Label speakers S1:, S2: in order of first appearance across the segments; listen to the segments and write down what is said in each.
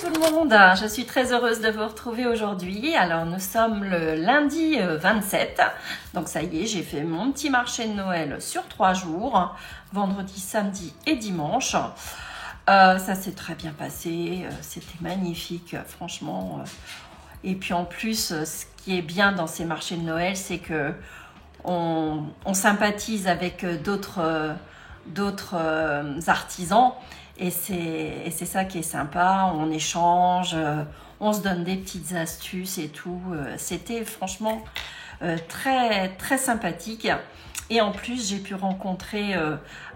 S1: tout le monde, je suis très heureuse de vous retrouver aujourd'hui. Alors nous sommes le lundi 27, donc ça y est, j'ai fait mon petit marché de Noël sur 3 jours, vendredi, samedi et dimanche. Ça s'est très bien passé, c'était magnifique, franchement. Et puis en plus, ce qui est bien dans ces marchés de Noël, c'est que on sympathise avec d'autres artisans. Et c'est ça qui est sympa, on échange, on se donne des petites astuces et tout. C'était franchement très, très sympathique. Et en plus, j'ai pu rencontrer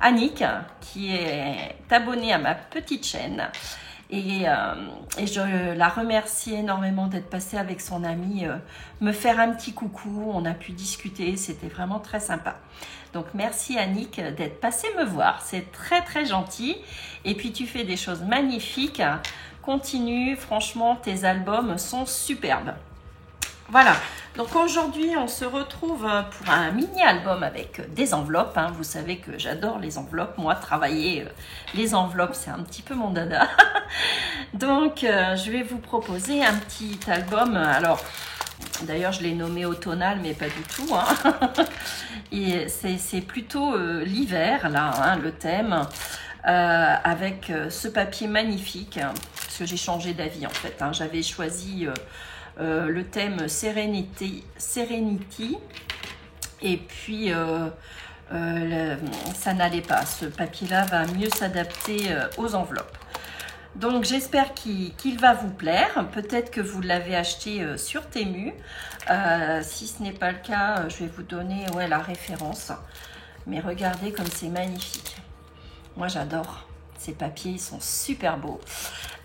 S1: Annick, qui est abonnée à ma petite chaîne. Et je la remercie énormément d'être passée avec son amie, me faire un petit coucou. On a pu discuter, c'était vraiment très sympa. Donc merci Annick d'être passée me voir, c'est très très gentil. Et puis tu fais des choses magnifiques, continue, franchement tes albums sont superbes. Voilà, donc aujourd'hui on se retrouve pour un mini-album avec des enveloppes. Vous savez que j'adore les enveloppes, moi travailler les enveloppes c'est un petit peu mon dada. Donc je vais vous proposer un petit album, alors d'ailleurs je l'ai nommé automnal mais pas du tout. Et c'est plutôt l'hiver là, le thème, avec ce papier magnifique, parce que j'ai changé d'avis en fait. J'avais choisi... le thème Serenity, et puis ça n'allait pas, ce papier là va mieux s'adapter aux enveloppes. Donc j'espère qu'il va vous plaire, peut-être que vous l'avez acheté sur Temu, si ce n'est pas le cas, je vais vous donner la référence, mais regardez comme c'est magnifique, moi j'adore. Ces papiers, ils sont super beaux.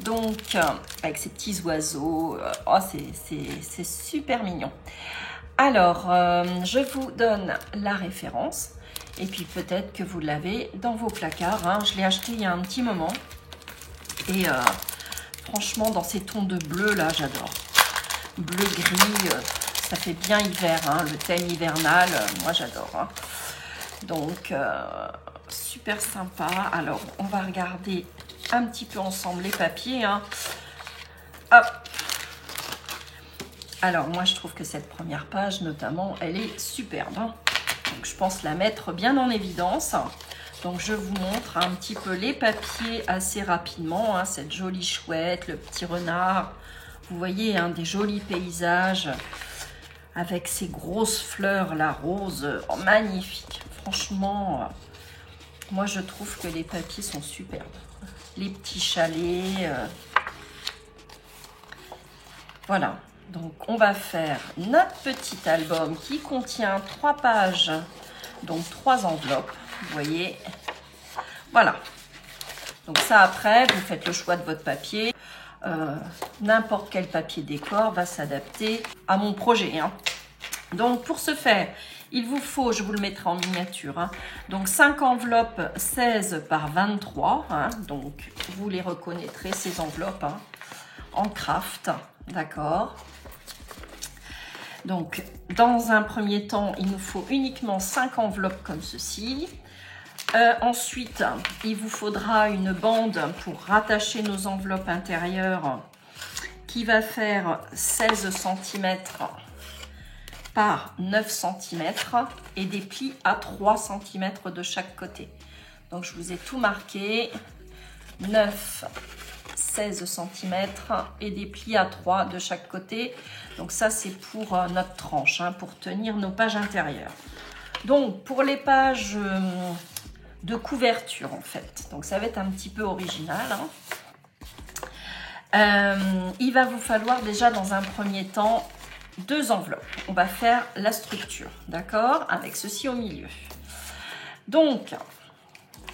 S1: Donc, avec ces petits oiseaux, c'est super mignon. Alors, je vous donne la référence. Et puis, peut-être que vous l'avez dans vos placards. Je l'ai acheté il y a un petit moment. Et franchement, dans ces tons de bleu, là, j'adore. Bleu-gris, ça fait bien hiver. Le thème hivernal, moi, j'adore. Donc... super sympa. Alors, on va regarder un petit peu ensemble les papiers. Hop. Alors, moi, je trouve que cette première page, notamment, elle est superbe. Donc, je pense la mettre bien en évidence. Donc, je vous montre un petit peu les papiers assez rapidement. Cette jolie chouette, le petit renard. Vous voyez, des jolis paysages avec ces grosses fleurs, la rose. Magnifique. Franchement... moi, je trouve que les papiers sont superbes. Les petits chalets. Voilà. Donc, on va faire notre petit album qui contient 3 pages. Donc, 3 enveloppes. Vous voyez. Voilà. Donc, ça, après, vous faites le choix de votre papier. N'importe quel papier décor va s'adapter à mon projet. Donc, pour ce faire... il vous faut, je vous le mettrai en miniature, donc 5 enveloppes 16 par 23, donc vous les reconnaîtrez ces enveloppes en craft, d'accord. Donc dans un premier temps, il nous faut uniquement 5 enveloppes comme ceci. Ensuite, il vous faudra une bande pour rattacher nos enveloppes intérieures qui va faire 16 cm par 9 cm et des plis à 3 cm de chaque côté. Donc je vous ai tout marqué, 9, 16 cm et des plis à 3 de chaque côté. Donc ça c'est pour notre tranche, pour tenir nos pages intérieures. Donc pour les pages de couverture en fait, donc ça va être un petit peu original. Il va vous falloir déjà dans un premier temps 2 enveloppes. On va faire la structure, d'accord, avec ceci au milieu. Donc,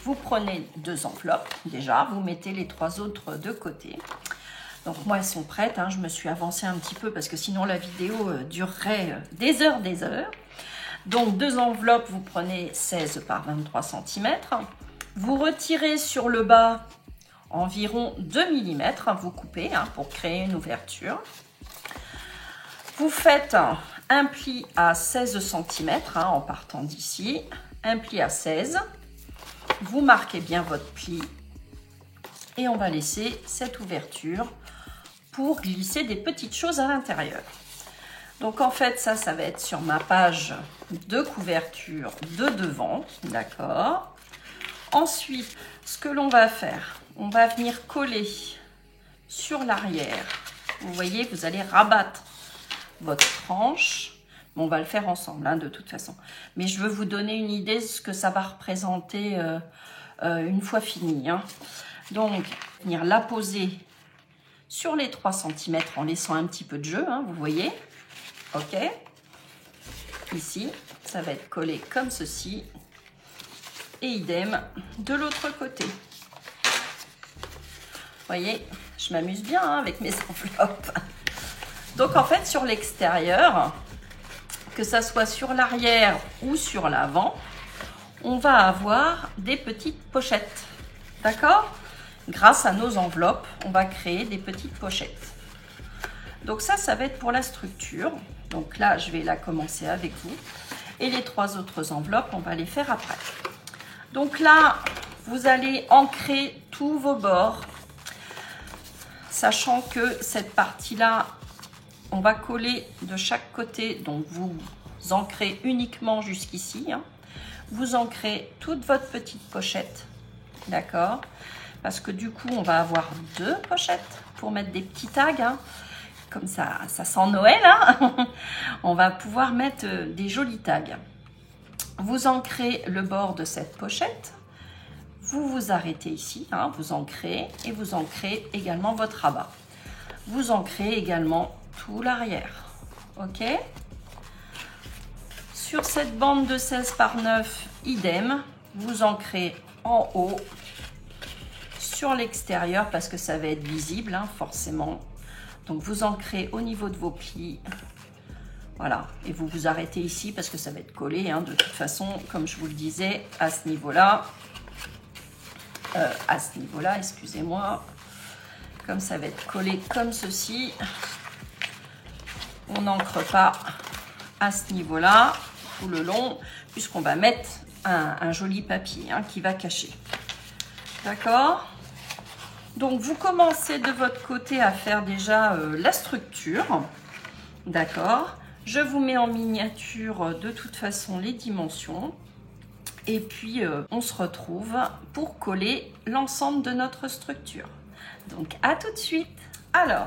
S1: vous prenez 2 enveloppes, déjà, vous mettez les 3 autres de côté. Donc, moi, elles sont prêtes, je me suis avancée un petit peu parce que sinon, la vidéo durerait des heures, des heures. Donc, 2 enveloppes, vous prenez 16 par 23 cm. Vous retirez sur le bas environ 2 mm, vous coupez pour créer une ouverture. Vous faites un pli à 16 cm en partant d'ici, un pli à 16. Vous marquez bien votre pli et on va laisser cette ouverture pour glisser des petites choses à l'intérieur. Donc en fait, ça va être sur ma page de couverture de devant, d'accord. Ensuite, ce que l'on va faire, on va venir coller sur l'arrière. Vous voyez, vous allez rabattre votre tranche. On va le faire ensemble, hein, de toute façon. Mais je veux vous donner une idée de ce que ça va représenter une fois fini. Hein. Donc, venir la poser sur les 3 cm en laissant un petit peu de jeu, hein, vous voyez. Ok. Ici, ça va être collé comme ceci. Et idem de l'autre côté. Vous voyez, je m'amuse bien hein, avec mes enveloppes. Donc en fait, sur l'extérieur, que ça soit sur l'arrière ou sur l'avant, on va avoir des petites pochettes. D'accord? Grâce à nos enveloppes, on va créer des petites pochettes. Donc ça va être pour la structure. Donc là, je vais la commencer avec vous. Et les 3 autres enveloppes, on va les faire après. Donc là, vous allez ancrer tous vos bords, sachant que cette partie-là, on va coller de chaque côté. Donc vous ancrez uniquement jusqu'ici. Hein. Vous ancrez toute votre petite pochette, d'accord? Parce que du coup, on va avoir 2 pochettes pour mettre des petits tags. Hein. Comme ça sent Noël. Hein. On va pouvoir mettre des jolis tags. Vous ancrez le bord de cette pochette, vous vous arrêtez ici, hein, vous ancrez et vous ancrez également votre rabat. Vous ancrez également tout l'arrière, ok? Sur cette bande de 16 par 9, idem, vous ancrez en haut, sur l'extérieur parce que ça va être visible, hein, forcément. Donc vous ancrez au niveau de vos plis. Voilà, et vous vous arrêtez ici parce que ça va être collé, hein, de toute façon, comme je vous le disais, à ce niveau-là, excusez-moi, comme ça va être collé comme ceci, on n'ancre pas à ce niveau-là, tout le long, puisqu'on va mettre un joli papier hein, qui va cacher. D'accord? Donc, vous commencez de votre côté à faire déjà la structure, d'accord? Je vous mets en miniature de toute façon les dimensions et puis on se retrouve pour coller l'ensemble de notre structure. Donc à tout de suite. Alors,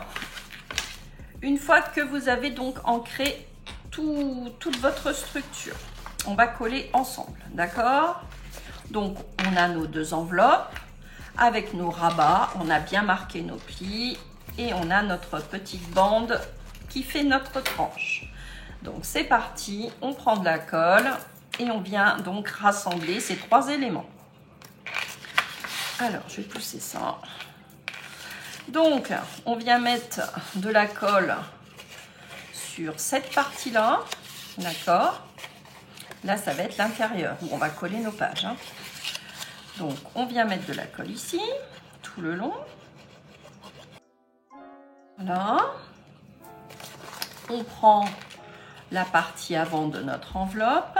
S1: une fois que vous avez donc ancré toute votre structure, on va coller ensemble, d'accord? Donc on a nos 2 enveloppes avec nos rabats, on a bien marqué nos plis et on a notre petite bande qui fait notre tranche. Donc c'est parti, on prend de la colle et on vient donc rassembler ces 3 éléments. Alors je vais pousser ça. Donc on vient mettre de la colle sur cette partie-là, d'accord? Là ça va être l'intérieur où on va coller nos pages. Hein. Donc on vient mettre de la colle ici, tout le long. Voilà. On prend la partie avant de notre enveloppe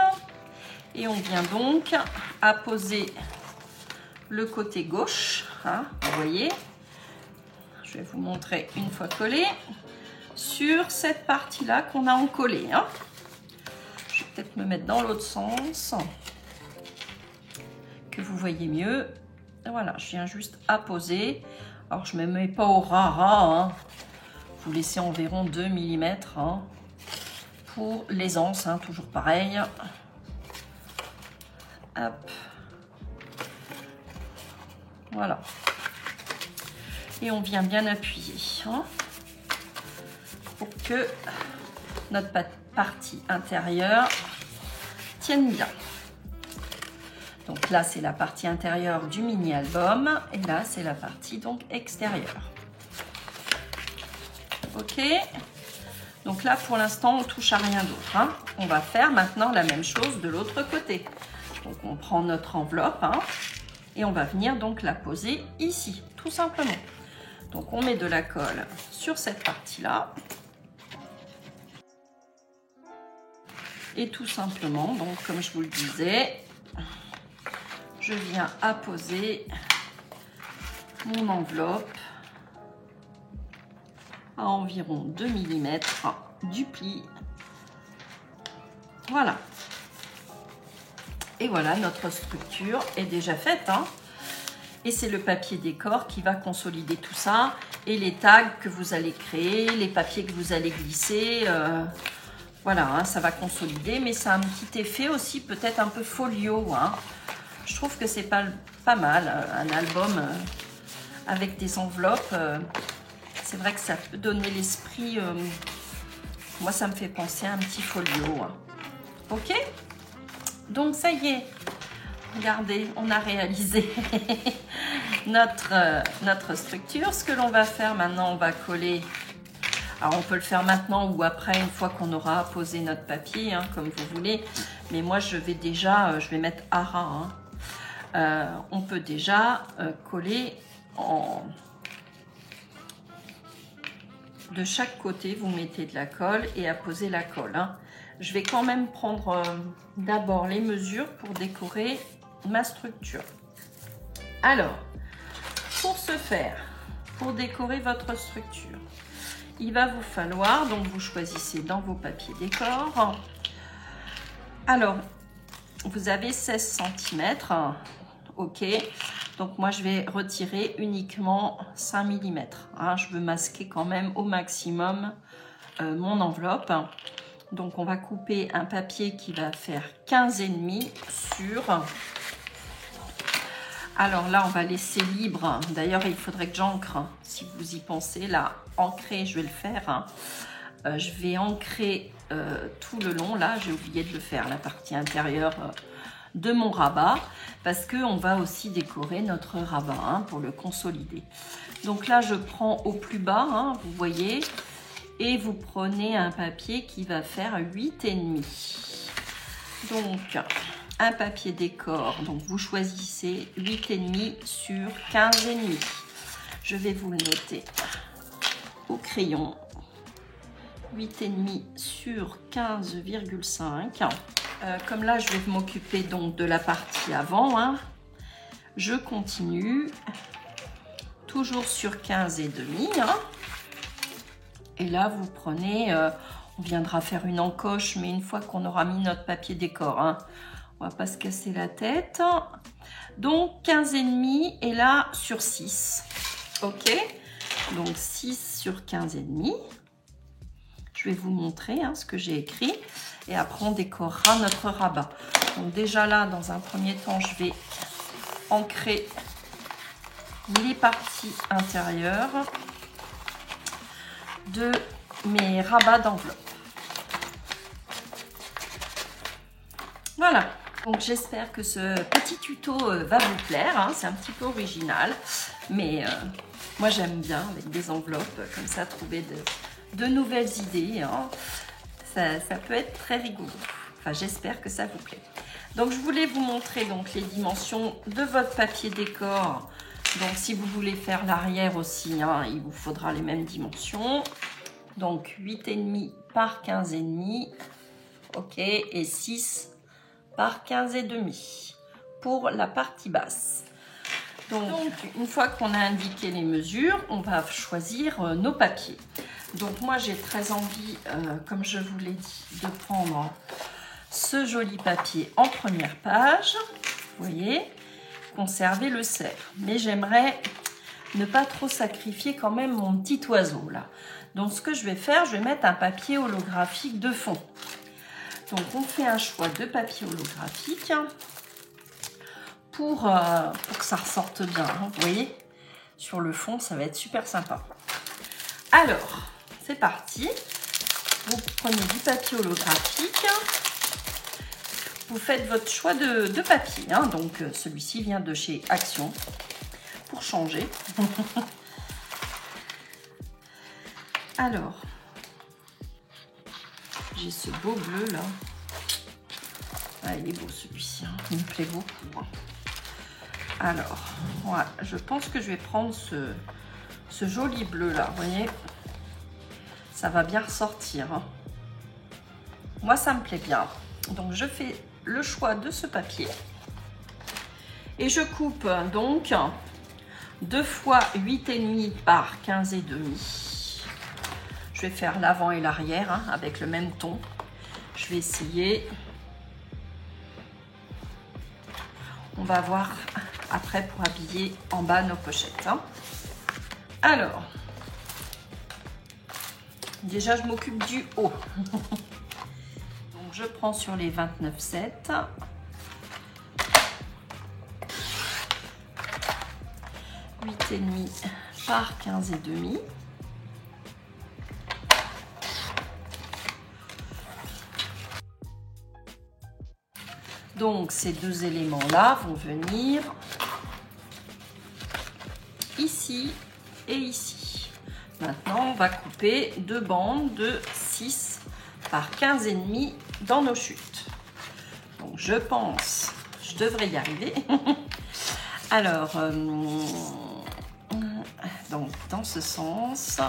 S1: et on vient donc apposer le côté gauche, hein, vous voyez, je vais vous montrer une fois collé, sur cette partie-là qu'on a encollée. Hein. Je vais peut-être me mettre dans l'autre sens, que vous voyez mieux. Et voilà, je viens juste apposer. Alors, je ne me mets pas au ras-ras, hein. Vous laissez environ 2 mm hein, pour l'aisance, hein, toujours pareil. Hop. Voilà. Et on vient bien appuyer hein, pour que notre partie intérieure tienne bien. Donc là, c'est la partie intérieure du mini-album et là, c'est la partie donc extérieure. Ok. Donc là, pour l'instant, on touche à rien d'autre. Hein. On va faire maintenant la même chose de l'autre côté. Donc, on prend notre enveloppe hein, et on va venir donc la poser ici, tout simplement. Donc, on met de la colle sur cette partie-là. Et tout simplement, donc comme je vous le disais, je viens apposer mon enveloppe à environ 2 mm du pli. Voilà. Et voilà, notre structure est déjà faite, hein. Et c'est le papier décor qui va consolider tout ça. Et les tags que vous allez créer, les papiers que vous allez glisser. Voilà, hein, ça va consolider. Mais ça a un petit effet aussi peut-être un peu folio, hein. Je trouve que c'est pas mal, un album avec des enveloppes. C'est vrai que ça peut donner l'esprit. Moi, ça me fait penser à un petit folio, hein. Ok? Donc, ça y est. Regardez, on a réalisé notre structure. Ce que l'on va faire maintenant, on va coller. Alors, on peut le faire maintenant ou après, une fois qu'on aura posé notre papier, hein, comme vous voulez. Mais moi, je vais mettre Ara. Hein. On peut déjà coller de chaque côté. Vous mettez de la colle et apposez la colle. Hein. Je vais quand même prendre d'abord les mesures pour décorer ma structure. Alors, pour ce faire, pour décorer votre structure, il va vous falloir, donc vous choisissez dans vos papiers décor. Alors, vous avez 16 cm, ok. Donc moi je vais retirer uniquement 5 mm. Hein, je veux masquer quand même au maximum mon enveloppe. Donc on va couper un papier qui va faire 15,5 sur... Alors là, on va laisser libre. D'ailleurs, il faudrait que j'ancre. Si vous y pensez, là, ancrer, je vais le faire. Hein. Je vais ancrer tout le long. Là, j'ai oublié de le faire, la partie intérieure de mon rabat. Parce qu'on va aussi décorer notre rabat hein, pour le consolider. Donc là, je prends au plus bas, hein, vous voyez. Et vous prenez un papier qui va faire 8,5. Donc... un papier décor, donc vous choisissez 8,5 sur 15,5. Je vais vous le noter au crayon. 8,5 sur 15,5. Comme là, je vais m'occuper donc de la partie avant. Hein. Je continue toujours sur 15,5. Hein. Et là, vous prenez, on viendra faire une encoche, mais une fois qu'on aura mis notre papier décor. Hein. On va pas se casser la tête. Donc 15,5 et là sur 6. Ok. Donc 6 sur 15,5. Je vais vous montrer hein, ce que j'ai écrit. Et après on décorera notre rabat. Donc déjà là, dans un premier temps, je vais ancrer les parties intérieures de mes rabats d'enveloppe. Voilà. Donc j'espère que ce petit tuto va vous plaire, hein. C'est un petit peu original, mais moi j'aime bien avec des enveloppes comme ça, trouver de nouvelles idées, hein. Ça peut être très rigolo, enfin j'espère que ça vous plaît. Donc je voulais vous montrer donc les dimensions de votre papier décor, donc si vous voulez faire l'arrière aussi, hein, il vous faudra les mêmes dimensions, donc 8,5 par 15,5, ok, et 6 par 15,5 pour la partie basse. Donc une fois qu'on a indiqué les mesures, on va choisir nos papiers. Donc moi j'ai très envie, comme je vous l'ai dit, de prendre ce joli papier en première page. Vous voyez, conserver le cerf. Mais j'aimerais ne pas trop sacrifier quand même mon petit oiseau là. Donc ce que je vais faire, je vais mettre un papier holographique de fond. Donc, on fait un choix de papier holographique pour que ça ressorte bien. Hein, vous voyez, sur le fond, ça va être super sympa. Alors, c'est parti. Vous prenez du papier holographique. Vous faites votre choix de papier. Hein, donc, celui-ci vient de chez Action pour changer. Alors... j'ai ce beau bleu là. Ah, il est beau celui-ci, hein. Il me plaît beaucoup. Alors, voilà, je pense que je vais prendre ce joli bleu là. Vous voyez, ça va bien ressortir. Hein. Moi, ça me plaît bien. Donc, je fais le choix de ce papier. Et je coupe donc 2 fois 8,5 par 15,5. Je vais faire l'avant et l'arrière hein, avec le même ton. Je vais essayer. On va voir après pour habiller en bas nos pochettes. Hein. Alors, déjà je m'occupe du haut. Donc je prends sur les 29,7. 8,5 par 15,5. Donc ces deux éléments-là vont venir ici et ici. Maintenant, on va couper deux bandes de 6 par 15,5 dans nos chutes. Donc je pense, je devrais y arriver. Alors, donc dans ce sens,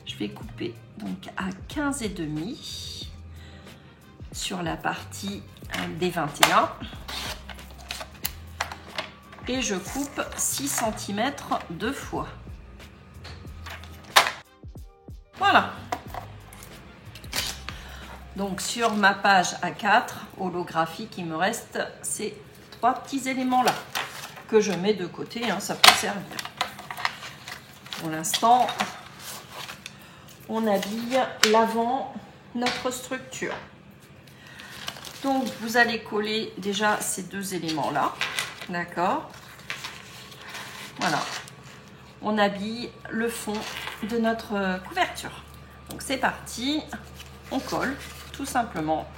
S1: je vais couper donc à 15,5 sur la partie des 21 et je coupe 6 cm deux fois. Voilà. Donc sur ma page A4 holographique, il me reste ces trois petits éléments là que je mets de côté, hein, ça peut servir. Pour l'instant, on habille l'avant, notre structure. Donc, vous allez coller déjà ces deux éléments-là. D'accord? Voilà. On habille le fond de notre couverture. Donc, c'est parti. On colle, tout simplement.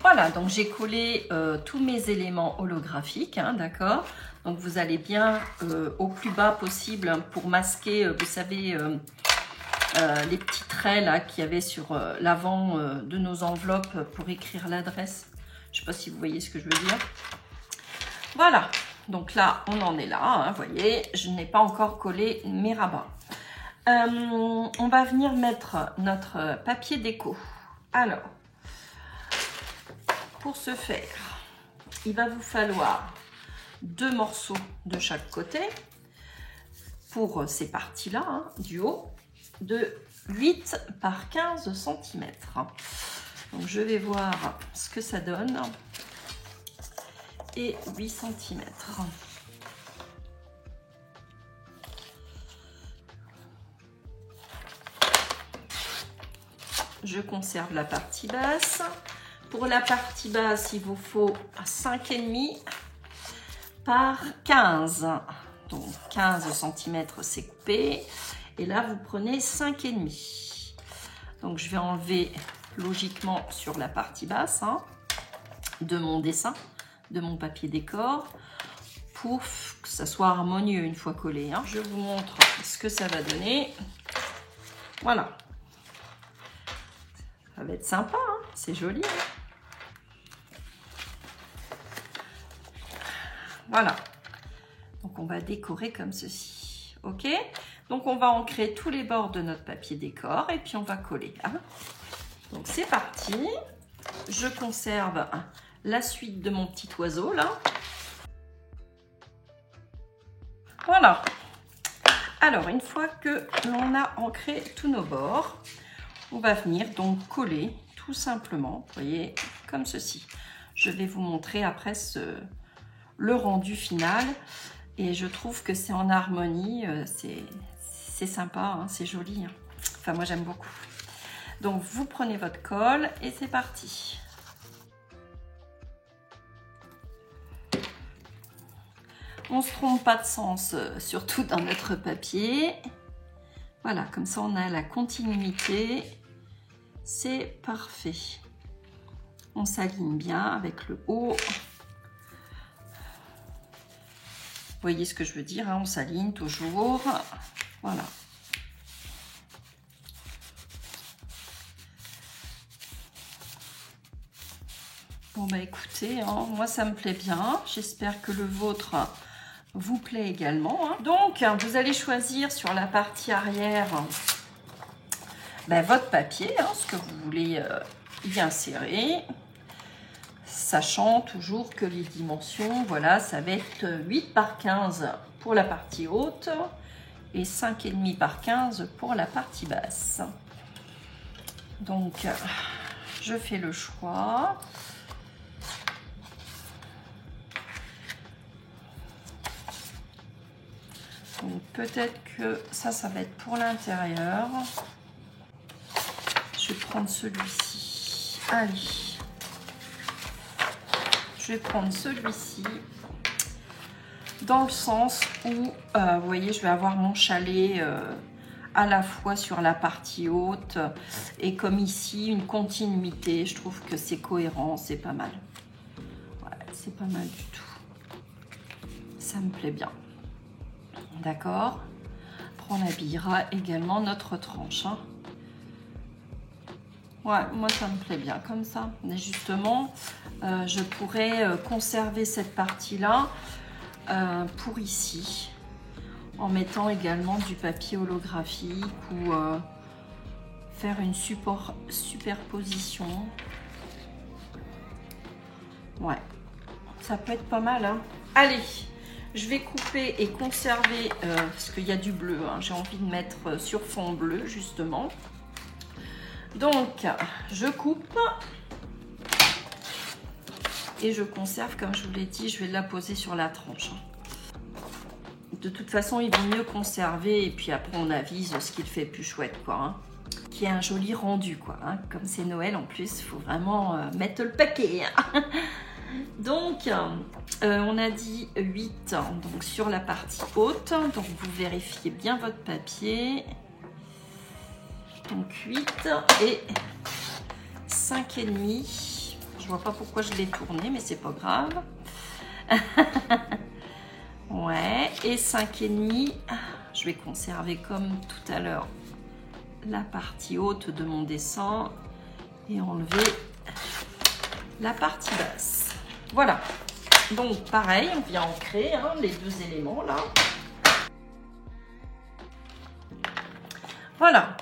S1: Voilà, donc j'ai collé tous mes éléments holographiques, hein, d'accord? Donc, vous allez bien au plus bas possible pour masquer, vous savez... les petits traits là qu'il y avait sur l'avant de nos enveloppes pour écrire l'adresse. Je ne sais pas si vous voyez ce que je veux dire. Voilà, donc là on en est là, hein, vous voyez, je n'ai pas encore collé mes rabats. On va venir mettre notre papier déco. Alors, pour ce faire, il va vous falloir 2 morceaux de chaque côté pour ces parties-là, hein, du haut, de 8 par 15 cm. Donc je vais voir ce que ça donne. Et 8 cm. Je conserve la partie basse. Pour la partie basse, il vous faut 5,5 par 15. Donc 15 cm c'est coupé. Et là, vous prenez 5,5. Donc, je vais enlever logiquement sur la partie basse hein, de mon dessin, de mon papier décor, pour que ça soit harmonieux une fois collé. Hein. Je vous montre ce que ça va donner. Voilà. Ça va être sympa, hein, c'est joli. Hein. Voilà. Donc, on va décorer comme ceci. OK ? Donc, on va ancrer tous les bords de notre papier décor et puis on va coller. Hein. Donc, c'est parti. Je conserve la suite de mon petit oiseau, là. Voilà. Alors, une fois que l'on a ancré tous nos bords, on va venir donc coller tout simplement, vous voyez, comme ceci. Je vais vous montrer après le rendu final. Et je trouve que c'est en harmonie, c'est sympa, hein, c'est joli. Hein. Enfin, moi, j'aime beaucoup. Donc, vous prenez votre colle et c'est parti. On ne se trompe pas de sens, surtout dans notre papier. Voilà, comme ça, on a la continuité. C'est parfait. On s'aligne bien avec le haut. Vous voyez ce que je veux dire, hein, on s'aligne toujours. Voilà. Bon, bah écoutez, hein, moi ça me plaît bien. J'espère que le vôtre vous plaît également. Hein. Donc, vous allez choisir sur la partie arrière votre papier, hein, ce que vous voulez y insérer. Sachant toujours que les dimensions, voilà, ça va être 8 par 15 pour la partie haute et 5,5 par 15 pour la partie basse. Donc, je fais le choix. Donc, peut-être que ça va être pour l'intérieur. Je vais prendre celui-ci. Allez. Je vais prendre celui-ci. Dans le sens où, vous voyez, je vais avoir mon chalet à la fois sur la partie haute et comme ici, une continuité. Je trouve que c'est cohérent, c'est pas mal. Ouais, c'est pas mal du tout. Ça me plaît bien. D'accord. On habillera également notre tranche. Hein. Ouais, moi ça me plaît bien comme ça. Mais justement, je pourrais conserver cette partie-là pour ici. En mettant également du papier holographique ou faire une superposition. Ouais, ça peut être pas mal. Hein. Allez, je vais couper et conserver parce qu'il y a du bleu. Hein. J'ai envie de mettre sur fond bleu justement. Donc, je coupe et je conserve. Comme je vous l'ai dit, je vais la poser sur la tranche. De toute façon, il vaut mieux conserver et puis après on avise ce qui le fait plus chouette, quoi. Hein. Qui est un joli rendu, quoi. Hein. Comme c'est Noël en plus, il faut vraiment mettre le paquet. Hein. Donc, on a dit 8 donc sur la partie haute. Donc, vous vérifiez bien votre papier. Donc, 8 et 5,5. Je vois pas pourquoi je l'ai tourné, mais c'est pas grave. Ouais, et 5,5, je vais conserver comme tout à l'heure la partie haute de mon dessin et enlever la partie basse. Voilà, donc pareil, on vient ancrer hein, les deux éléments là. Voilà,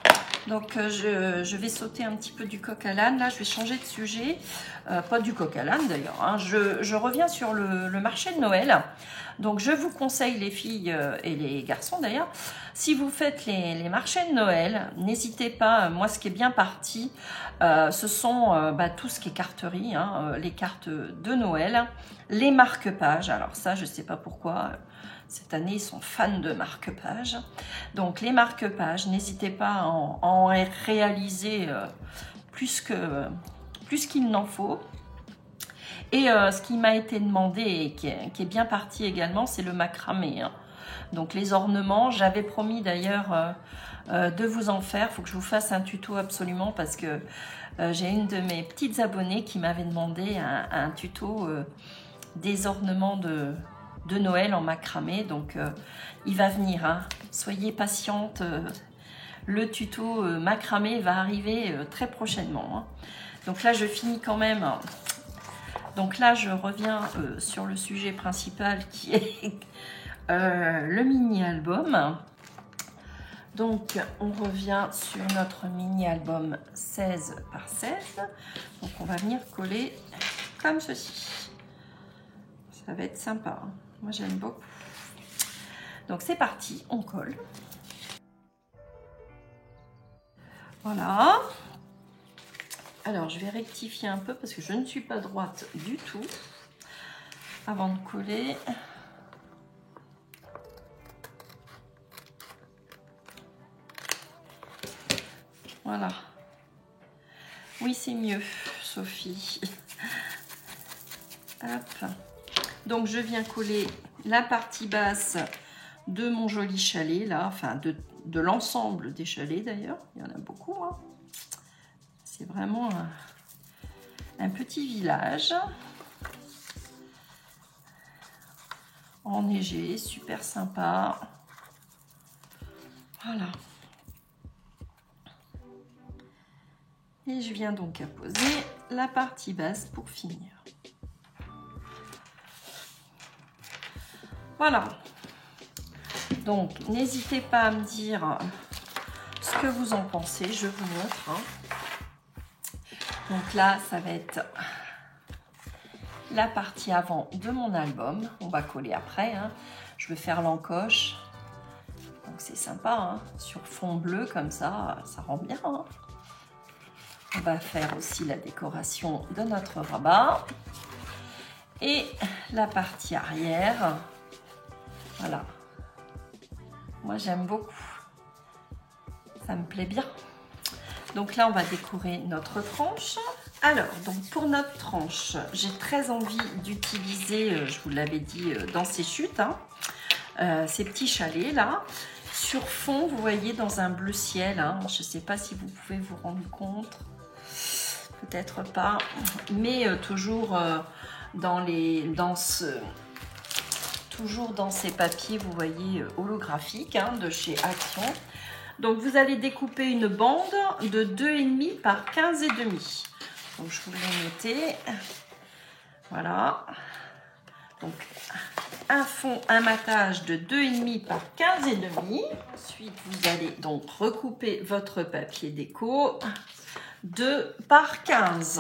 S1: donc je vais sauter un petit peu du coq à l'âne. Là, je vais changer de sujet, pas du coq à l'âne d'ailleurs. Hein. Je reviens sur le marché de Noël. Donc, je vous conseille, les filles et les garçons d'ailleurs, si vous faites les marchés de Noël, n'hésitez pas, moi ce qui est bien parti, ce sont tout ce qui est carterie, hein, les cartes de Noël, les marque-pages. Alors ça, je ne sais pas pourquoi, cette année, ils sont fans de marque-pages. Donc, les marque-pages, n'hésitez pas à en réaliser plus qu'il n'en faut. Et ce qui m'a été demandé et qui est bien parti également, c'est le macramé. Hein. Donc les ornements, j'avais promis d'ailleurs de vous en faire. Il faut que je vous fasse un tuto absolument parce que j'ai une de mes petites abonnées qui m'avait demandé un tuto des ornements de Noël en macramé. Donc il va venir. Hein. Soyez patiente. Le tuto macramé va arriver très prochainement. Hein. Donc là, je finis quand même... Donc là, je reviens sur le sujet principal qui est le mini-album. Donc, on revient sur notre mini-album 16 par 16. Donc, on va venir coller comme ceci. Ça va être sympa. Hein. Moi, j'aime beaucoup. Donc, c'est parti. On colle. Voilà. Alors, je vais rectifier un peu parce que je ne suis pas droite du tout. Avant de coller. Voilà. Oui, c'est mieux, Sophie. Hop. Donc, je viens coller la partie basse de mon joli chalet, là. Enfin, de l'ensemble des chalets, d'ailleurs. Il y en a beaucoup, hein. C'est vraiment un petit village enneigé, super sympa. Voilà. Et je viens donc à poser la partie basse pour finir. Voilà. Donc, n'hésitez pas à me dire ce que vous en pensez. Je vous montre. Hein. Donc là, ça va être la partie avant de mon album. On va coller après. Hein. Je vais faire l'encoche. Donc c'est sympa, hein, sur fond bleu comme ça rend bien. Hein. On va faire aussi la décoration de notre rabat. Et la partie arrière, voilà. Moi, j'aime beaucoup. Ça me plaît bien. Donc là, on va décorer notre tranche. Alors, donc pour notre tranche, j'ai très envie d'utiliser, je vous l'avais dit, dans ces chutes, hein, ces petits chalets là. Sur fond, vous voyez, dans un bleu ciel. Hein, je ne sais pas si vous pouvez vous rendre compte. Peut-être pas. Mais toujours... toujours dans ces papiers, vous voyez, holographiques, hein, de chez Action. Donc vous allez découper une bande de 2,5 par 15,5. Donc je vous l'ai noté. Voilà. Donc un fond, un matage de 2,5 par 15,5. Ensuite vous allez donc recouper votre papier déco 2 par 15.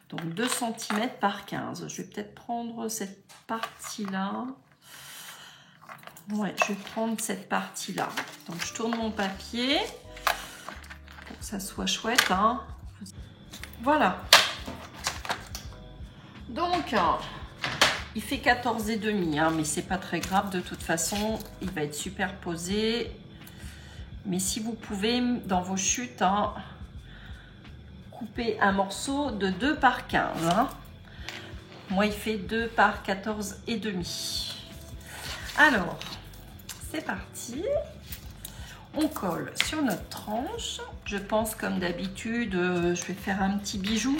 S1: Donc 2 cm par 15. Je vais peut-être prendre cette partie-là. Ouais, je vais prendre cette partie-là. Donc je tourne mon papier pour que ça soit chouette. Hein. Voilà. Donc, il fait 14,5, hein, mais c'est pas très grave. De toute façon, il va être superposé. Mais si vous pouvez, dans vos chutes, hein, couper un morceau de 2 par 15. Hein. Moi, il fait 2 par 14,5. Alors, c'est parti. On colle sur notre tranche. Je pense, comme d'habitude, je vais faire un petit bijou.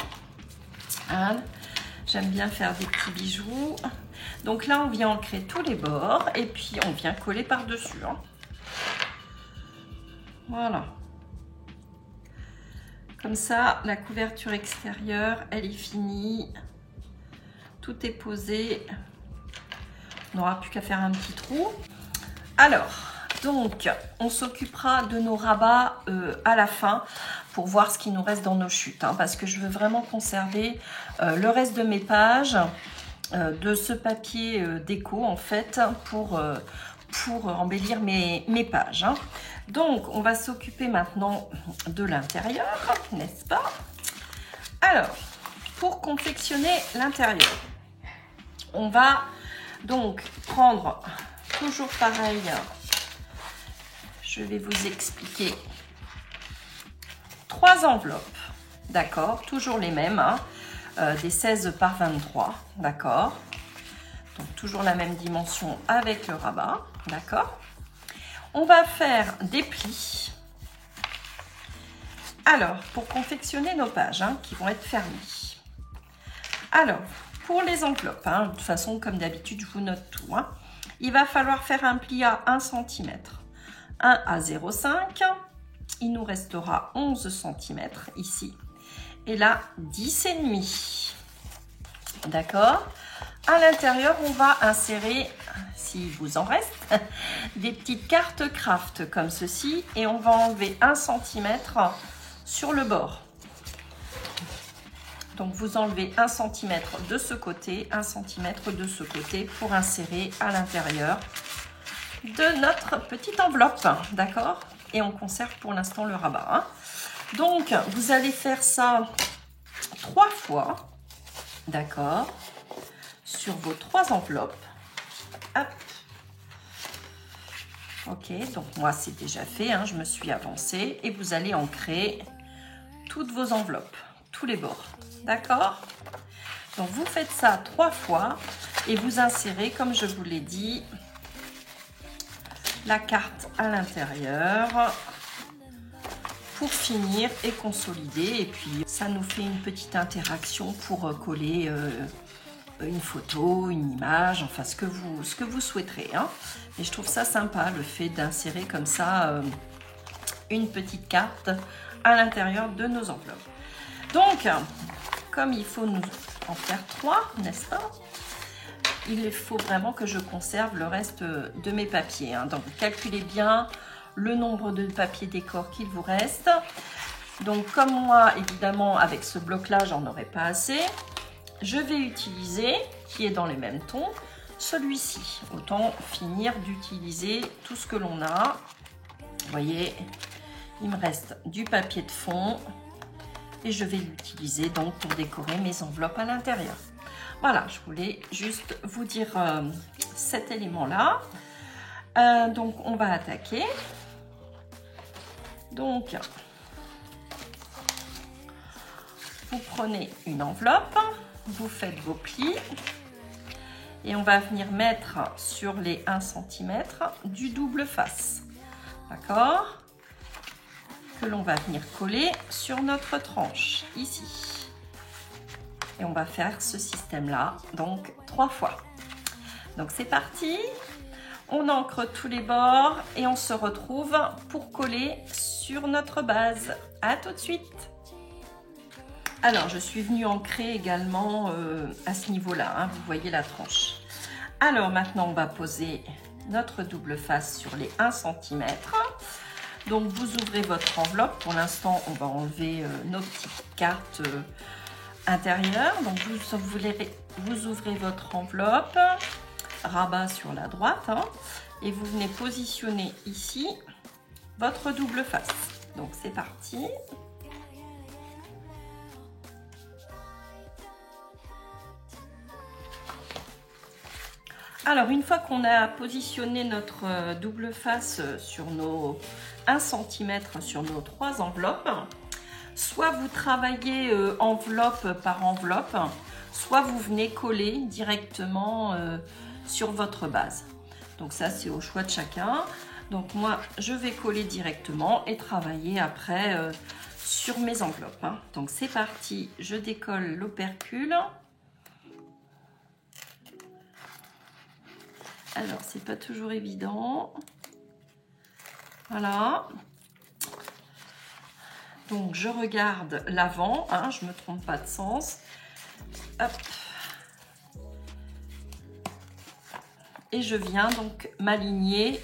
S1: Hein. J'aime bien faire des petits bijoux. Donc là, on vient ancrer tous les bords et puis on vient coller par-dessus. Hein. Voilà. Comme ça, la couverture extérieure, elle est finie. Tout est posé. On n'aura plus qu'à faire un petit trou. Alors, donc, on s'occupera de nos rabats à la fin pour voir ce qui nous reste dans nos chutes. Hein, parce que je veux vraiment conserver le reste de mes pages, de ce papier déco, en fait, pour embellir mes pages. Hein. Donc, on va s'occuper maintenant de l'intérieur, n'est-ce pas? Alors, pour confectionner l'intérieur, on va donc prendre, toujours pareil, je vais vous expliquer, 3 enveloppes, d'accord? Toujours les mêmes, hein, des 16 par 23, d'accord? Donc, toujours la même dimension avec le rabat, d'accord? On va faire des plis. Alors, pour confectionner nos pages, hein, qui vont être fermées. Alors, pour les enveloppes, hein, de toute façon, comme d'habitude, je vous note tout. Hein, il va falloir faire un pli à 1 cm, 1 à 0,5. Il nous restera 11 cm ici. Et là, 10,5. D'accord? À l'intérieur, on va insérer, s'il vous en reste, des petites cartes craft comme ceci. Et on va enlever 1 cm sur le bord. Donc, vous enlevez 1 cm de ce côté, 1 cm de ce côté pour insérer à l'intérieur de notre petite enveloppe. D'accord? Et on conserve pour l'instant le rabat. Hein. Donc, vous allez faire ça 3 fois. D'accord? Sur vos 3 enveloppes. Hop. Ok, donc moi c'est déjà fait, hein, je me suis avancée et vous allez ancrer toutes vos enveloppes, tous les bords. D'accord? Donc vous faites ça 3 fois et vous insérez, comme je vous l'ai dit, la carte à l'intérieur pour finir et consolider. Et puis ça nous fait une petite interaction pour coller une photo, une image, enfin ce que vous souhaiterez. Hein. Et je trouve ça sympa, le fait d'insérer comme ça une petite carte à l'intérieur de nos enveloppes. Donc, comme il faut nous en faire 3, n'est-ce pas? Il faut vraiment que je conserve le reste de mes papiers. Hein. Donc, calculez bien le nombre de papiers décor qu'il vous reste. Donc, comme moi, évidemment, avec ce bloc-là, j'en aurai pas assez. Je vais utiliser, qui est dans les mêmes tons, celui-ci. Autant finir d'utiliser tout ce que l'on a. Vous voyez, il me reste du papier de fond et je vais l'utiliser donc pour décorer mes enveloppes à l'intérieur. Voilà, je voulais juste vous dire cet élément-là. Donc, on va attaquer. Donc, vous prenez une enveloppe, vous faites vos plis et on va venir mettre sur les 1 cm du double face. D'accord? Que l'on va venir coller sur notre tranche, ici. Et on va faire ce système-là, donc 3 fois. Donc c'est parti. On ancre tous les bords et on se retrouve pour coller sur notre base. À tout de suite. Alors, je suis venue ancrer également à ce niveau-là, hein, vous voyez la tranche. Alors maintenant, on va poser notre double face sur les 1 cm. Donc, vous ouvrez votre enveloppe. Pour l'instant, on va enlever nos petites cartes intérieures. Donc, vous ouvrez votre enveloppe, rabat sur la droite, hein, et vous venez positionner ici votre double face. Donc, c'est parti. Alors, une fois qu'on a positionné notre double face sur nos 1 cm sur nos 3 enveloppes, soit vous travaillez enveloppe par enveloppe, soit vous venez coller directement sur votre base. Donc ça, c'est au choix de chacun. Donc moi, je vais coller directement et travailler après sur mes enveloppes, hein. Donc c'est parti, je décolle l'opercule. Alors, c'est pas toujours évident. Voilà. Donc, je regarde l'avant, hein, je ne me trompe pas de sens. Hop. Et je viens donc m'aligner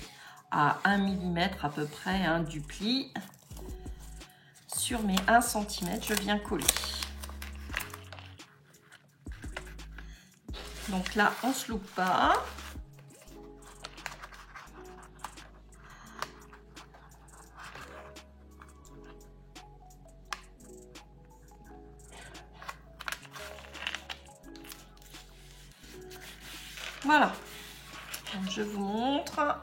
S1: à 1 mm à peu près, hein, du pli. Sur mes 1 cm, je viens coller. Donc là, on ne se loupe pas. Voilà, donc je vous montre,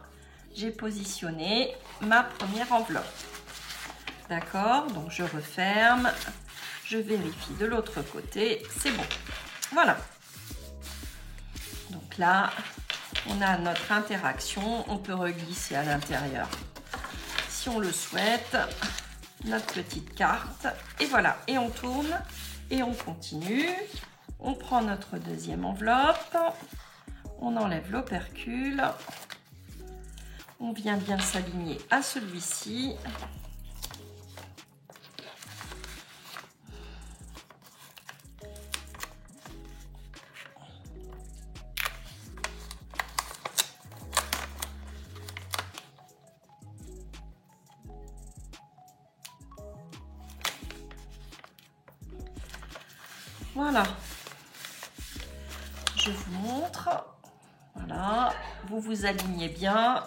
S1: j'ai positionné ma première enveloppe. D'accord, donc je referme, je vérifie de l'autre côté, c'est bon. Voilà. Donc là, on a notre interaction, on peut reglisser à l'intérieur si on le souhaite, notre petite carte. Et voilà, et on tourne et on continue. On prend notre deuxième enveloppe. On enlève l'opercule, on vient bien s'aligner à celui-ci. Voilà, je vous montre. Voilà, vous vous alignez bien.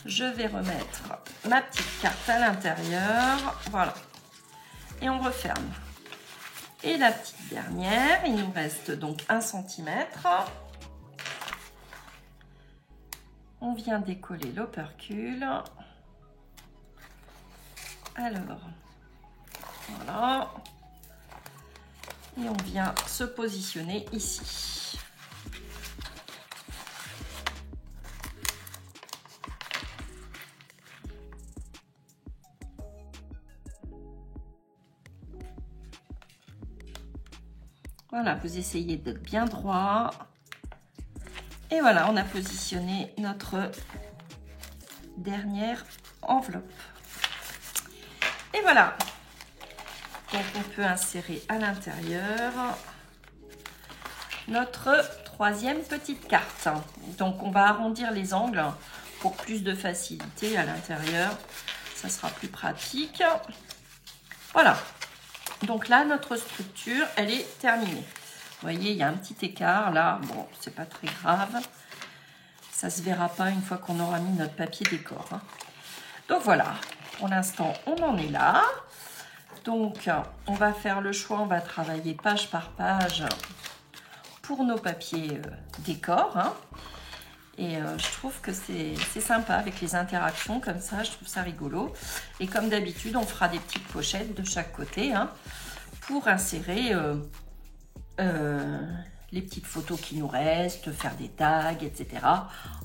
S1: Je vais remettre ma petite carte à l'intérieur. Voilà. Et on referme. Et la petite dernière, il nous reste donc 1 cm. On vient décoller l'opercule. Alors, voilà. Et on vient se positionner ici. Voilà, vous essayez d'être bien droit. Et voilà, on a positionné notre dernière enveloppe. Et voilà. Donc, on peut insérer à l'intérieur notre troisième petite carte. Donc, on va arrondir les angles pour plus de facilité à l'intérieur. Ça sera plus pratique. Voilà. Donc là, notre structure, elle est terminée. voyez, il y a un petit écart là. Bon, c'est pas très grave. Ça se verra pas une fois qu'on aura mis notre papier décor. Hein. Donc voilà, pour l'instant, on en est là. Donc, on va faire le choix, on va travailler page par page pour nos papiers décor. Hein. Et je trouve que c'est sympa avec les interactions comme ça, je trouve ça rigolo. Et comme d'habitude, on fera des petites pochettes de chaque côté hein, pour insérer les petites photos qui nous restent, faire des tags, etc.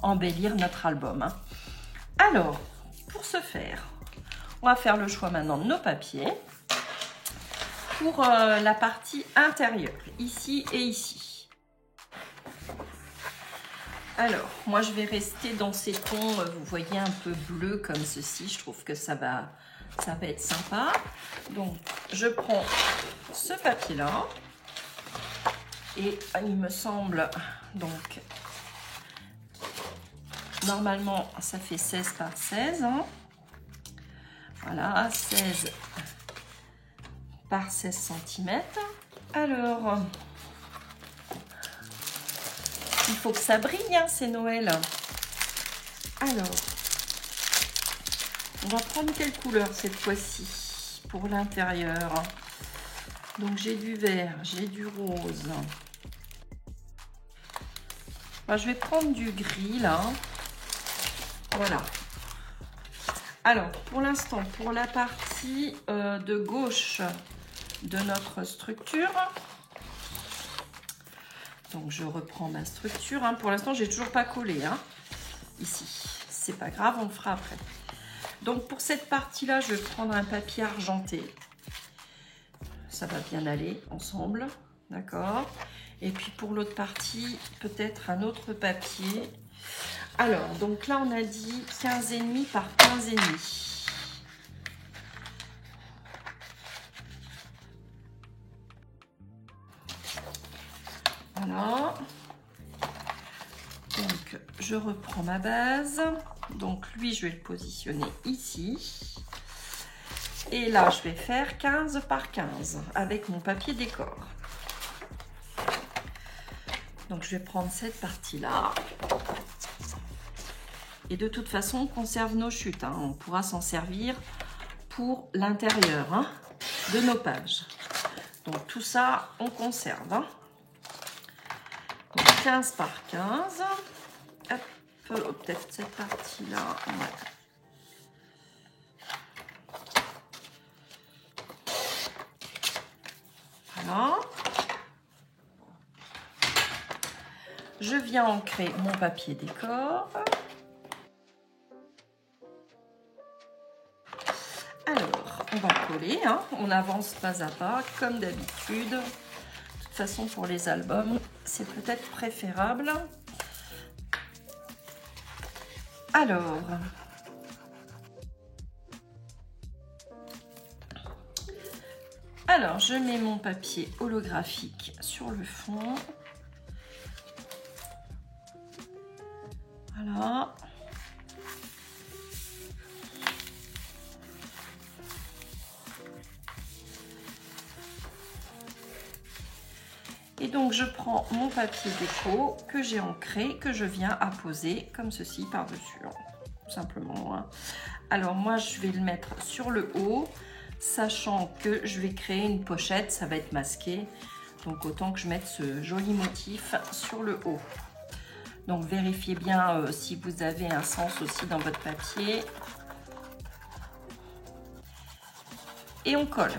S1: Embellir notre album. Hein. Alors, pour ce faire, on va faire le choix maintenant de nos papiers pour la partie intérieure, ici et ici. Alors, moi je vais rester dans ces tons, vous voyez, un peu bleu comme ceci. Je trouve que ça va être sympa. Donc, je prends ce papier-là. Et il me semble, donc, normalement, ça fait 16 par 16. Hein. Voilà, 16 par 16 cm. Alors... il faut que ça brille, hein, c'est Noël. Alors, on va prendre quelle couleur cette fois-ci pour l'intérieur? Donc, j'ai du vert, j'ai du rose. Enfin, je vais prendre du gris, là. Voilà. Alors, pour l'instant, pour la partie de gauche de notre structure... donc, je reprends ma structure. Hein. Pour l'instant, j'ai toujours pas collé. Hein. Ici, c'est pas grave, on le fera après. Donc, pour cette partie-là, je vais prendre un papier argenté. Ça va bien aller ensemble. D'accord. Et puis, pour l'autre partie, peut-être un autre papier. Alors, donc là, on a dit 15,5 par 15,5. Voilà. Donc, je reprends ma base. Donc, lui, je vais le positionner ici. Et là, je vais faire 15 par 15 avec mon papier décor. Donc, je vais prendre cette partie-là. Et de toute façon, on conserve nos chutes. Hein. On pourra s'en servir pour l'intérieur hein, de nos pages. Donc, tout ça, on conserve. Hein. Donc 15 par 15. Hop, peut-être cette partie-là. Ouais. Voilà. Je viens ancrer mon papier décor. Alors, on va coller. Hein. On avance pas à pas, comme d'habitude. De toute façon, pour les albums, c'est peut-être préférable. Alors, je mets mon papier holographique sur le fond. Voilà. Et donc, je prends mon papier déco que j'ai ancré, que je viens apposer comme ceci par-dessus, tout simplement. Hein. Alors, moi, je vais le mettre sur le haut, sachant que je vais créer une pochette, ça va être masqué. Donc, autant que je mette ce joli motif sur le haut. Donc, vérifiez bien si vous avez un sens aussi dans votre papier. Et on colle.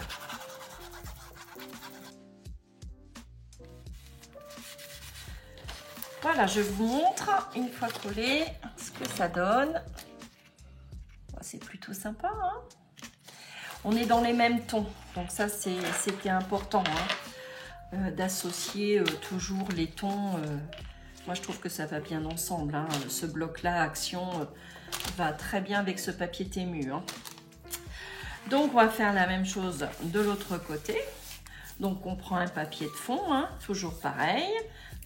S1: Voilà, je vous montre, une fois collé, ce que ça donne. C'est plutôt sympa. Hein, on est dans les mêmes tons. Donc ça, c'était important hein, d'associer toujours les tons. Moi, je trouve que ça va bien ensemble. Hein. Ce bloc-là, Action, va très bien avec ce papier Temu. Hein. Donc, on va faire la même chose de l'autre côté. Donc, on prend un papier de fond, hein, toujours pareil.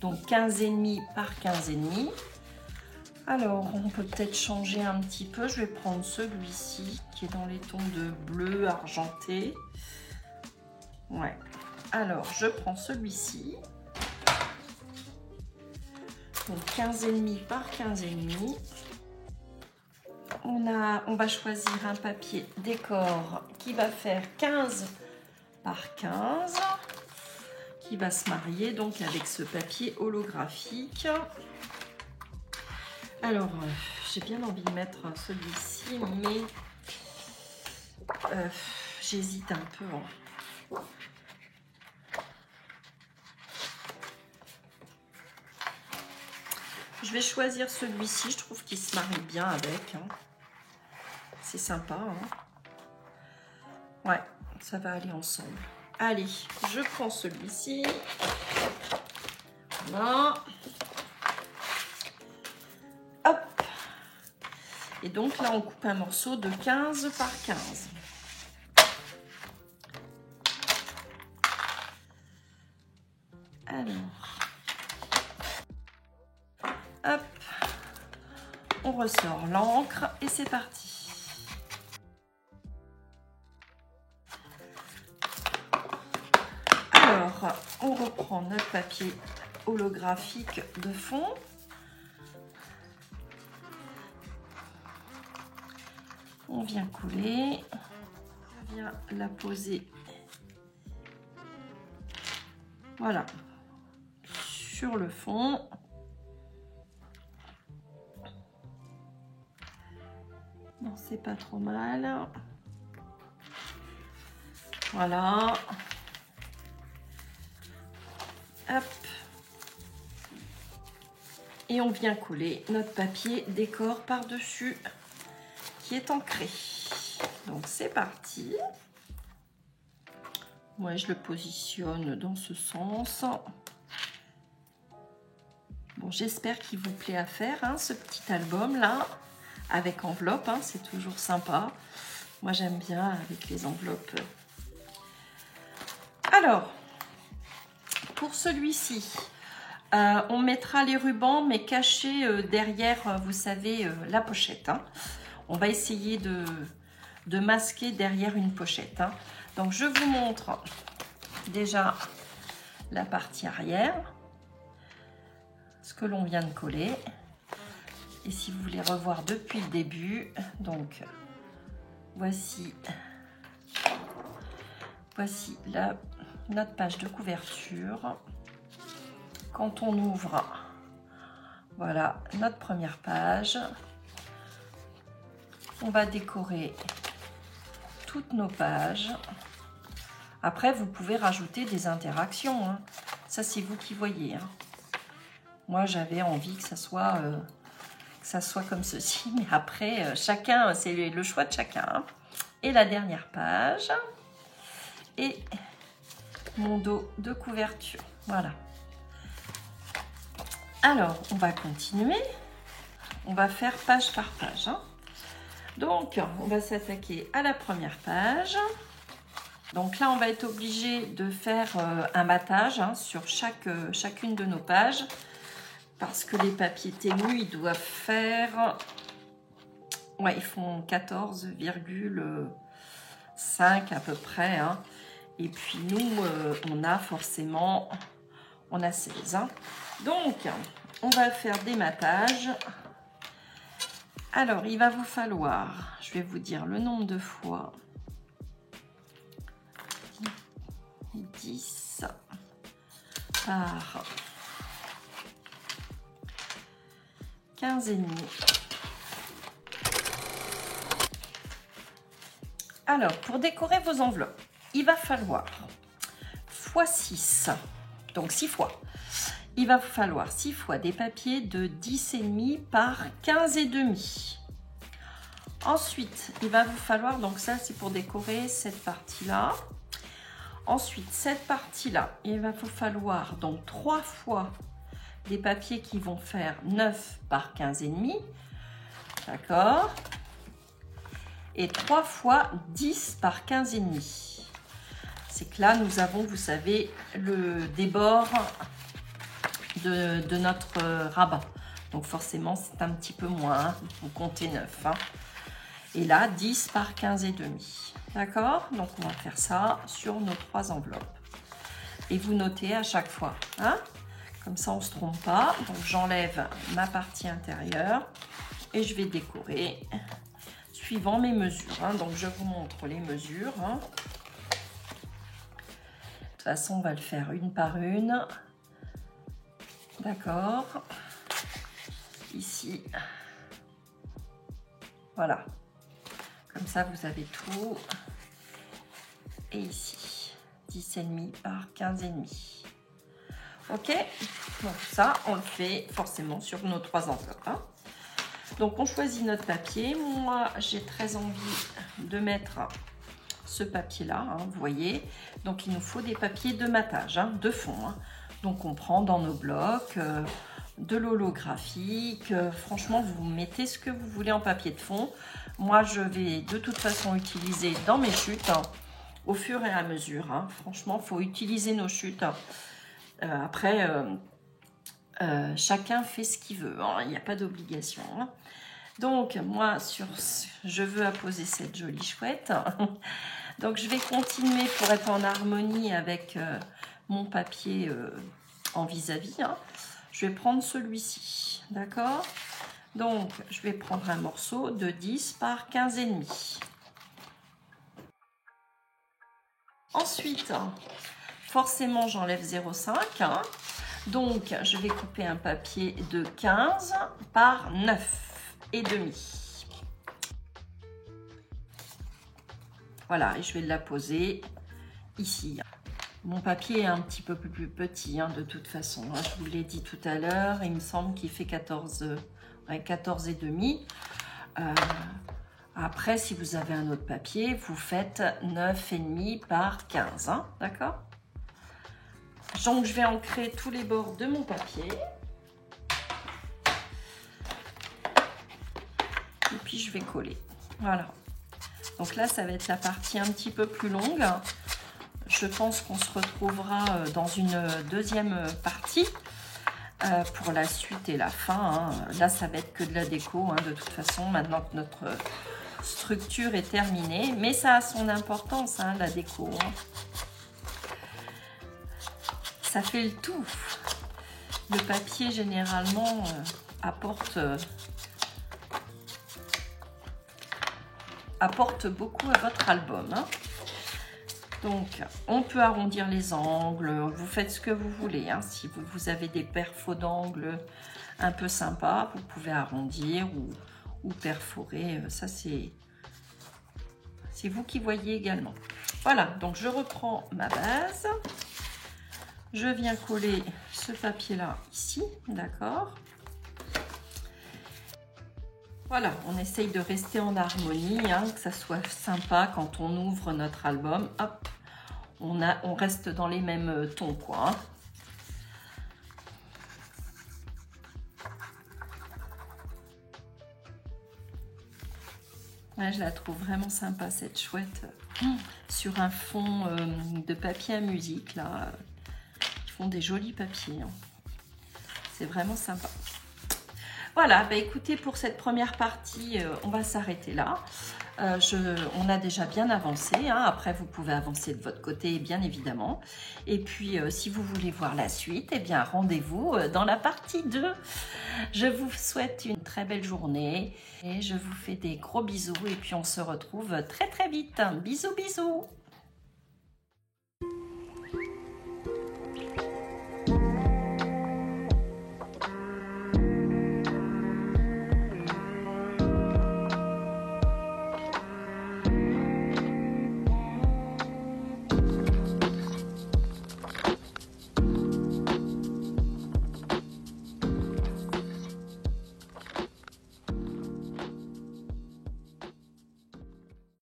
S1: Donc, 15,5 par 15,5. Alors, on peut peut-être changer un petit peu. Je vais prendre celui-ci qui est dans les tons de bleu argenté. Ouais. Alors, je prends celui-ci. Donc 15,5 par 15,5. On va choisir un papier décor qui va faire 15 par 15, qui va se marier donc avec ce papier holographique. Alors, j'ai bien envie de mettre celui-ci, mais j'hésite un peu. Je vais choisir celui-ci, je trouve qu'il se marie bien avec. C'est sympa. Ouais, ça va aller ensemble. Allez, je prends celui-ci. Voilà. Hop. Et donc là, on coupe un morceau de 15 par 15. Alors. Hop. On ressort l'encre et c'est parti. Alors, on reprend notre papier holographique de fond. On vient couler, on vient la poser, voilà, sur le fond. Non, c'est pas trop mal. Voilà. Hop. Et on vient coller notre papier décor par-dessus qui est ancré. Donc c'est parti. Moi je le positionne dans ce sens. Bon, j'espère qu'il vous plaît à faire ce petit album là avec enveloppe, c'est toujours sympa. Moi j'aime bien avec les enveloppes. Alors pour celui-ci, on mettra les rubans mais cachés derrière, vous savez, la pochette. On va essayer de masquer derrière une pochette. Donc je vous montre déjà la partie arrière, ce que l'on vient de coller. Et si vous voulez revoir depuis le début, donc voici notre page de couverture. Quand on ouvre, voilà notre première page. On va décorer toutes nos pages. Après, vous pouvez rajouter des interactions. Ça, c'est vous qui voyez. Moi, j'avais envie que ça soit comme ceci. Mais après, chacun, c'est le choix de chacun. Et la dernière page. Et mon dos de couverture. Voilà. Alors, on va continuer. On va faire page par page. Donc, on va s'attaquer à la première page. Donc là, on va être obligé de faire un battage sur chacune de nos pages. Parce que les papiers ténus, ils doivent faire... Ouais, ils font 14,5 à peu près. Et puis nous, on a 16. Donc, on va faire des matages. Alors, il va vous falloir, je vais vous dire le nombre de fois, 10 par 15,5. Alors, pour décorer vos enveloppes, il va falloir x 6, donc 6 fois. Il va vous falloir 6 fois des papiers de 10,5 par 15,5. Ensuite, il va vous falloir, donc ça c'est pour décorer cette partie-là. Ensuite, cette partie-là, il va vous falloir donc 3 fois des papiers qui vont faire 9 par 15,5. D'accord? Et 3 fois 10 par 15,5. C'est que là, nous avons, vous savez, le débord de notre rabat. Donc forcément, c'est un petit peu moins. Vous comptez 9. Et là, 10 par 15,5. D'accord? Donc, on va faire ça sur nos 3 enveloppes. Et vous notez à chaque fois. Comme ça, on ne se trompe pas. Donc, j'enlève ma partie intérieure et je vais décorer suivant mes mesures. Hein. Donc, je vous montre les mesures. Hein. De toute façon, on va le faire une par une. D'accord. Ici. Voilà. Comme ça, vous avez tout. Et ici, 10,5 par 15,5. Ok, donc ça, on le fait forcément sur nos 3 enveloppes. Hein. Donc, on choisit notre papier. Moi, j'ai très envie de mettre ce papier-là, hein, vous voyez. Donc, il nous faut des papiers de matage, hein, de fond. Hein. Donc, on prend dans nos blocs de l'holographique. Franchement, vous mettez ce que vous voulez en papier de fond. Moi, je vais de toute façon utiliser dans mes chutes, hein, au fur et à mesure. Hein. Franchement, il faut utiliser nos chutes. Après, chacun fait ce qu'il veut, hein, il n'y a pas d'obligation. Hein. Donc, moi, je veux apposer cette jolie chouette. Donc, je vais continuer pour être en harmonie avec mon papier en vis-à-vis. Hein. Je vais prendre celui-ci, d'accord? Donc, je vais prendre un morceau de 10 par 15,5. Ensuite, forcément, j'enlève 0,5. Hein. Donc, je vais couper un papier de 15 par 9,5. Voilà, et je vais la poser ici. Mon papier est un petit peu plus petit, hein, de toute façon. Je vous l'ai dit tout à l'heure, il me semble qu'il fait 14,5. Après, si vous avez un autre papier, vous faites 9,5 par 15, hein, d'accord? Donc, je vais ancrer tous les bords de mon papier. Et puis, je vais coller. Voilà. Donc là, ça va être la partie un petit peu plus longue. Je pense qu'on se retrouvera dans une deuxième partie pour la suite et la fin. Hein. Là, ça va être que de la déco, hein, de toute façon, maintenant que notre structure est terminée. Mais ça a son importance, hein, la déco. Hein. Ça fait le tout. Le papier, généralement, apporte beaucoup à votre album. Hein. Donc, on peut arrondir les angles. Vous faites ce que vous voulez. Hein. Si vous avez des perfos d'angles un peu sympas, vous pouvez arrondir ou perforer. Ça, c'est vous qui voyez également. Voilà, donc je reprends ma base. Je viens coller ce papier-là ici, d'accord? Voilà, on essaye de rester en harmonie, hein, que ça soit sympa quand on ouvre notre album. Hop, on reste dans les mêmes tons, quoi. Hein. Ouais, je la trouve vraiment sympa, cette chouette. Sur un fond de papier à musique, là. Ils font des jolis papiers. Hein. C'est vraiment sympa. Voilà, bah écoutez, pour cette première partie, on va s'arrêter là. On a déjà bien avancé. Hein. Après, vous pouvez avancer de votre côté, bien évidemment. Et puis, si vous voulez voir la suite, eh bien, rendez-vous dans la partie 2. Je vous souhaite une très belle journée et je vous fais des gros bisous. Et puis, on se retrouve très, très vite. Bisous, bisous.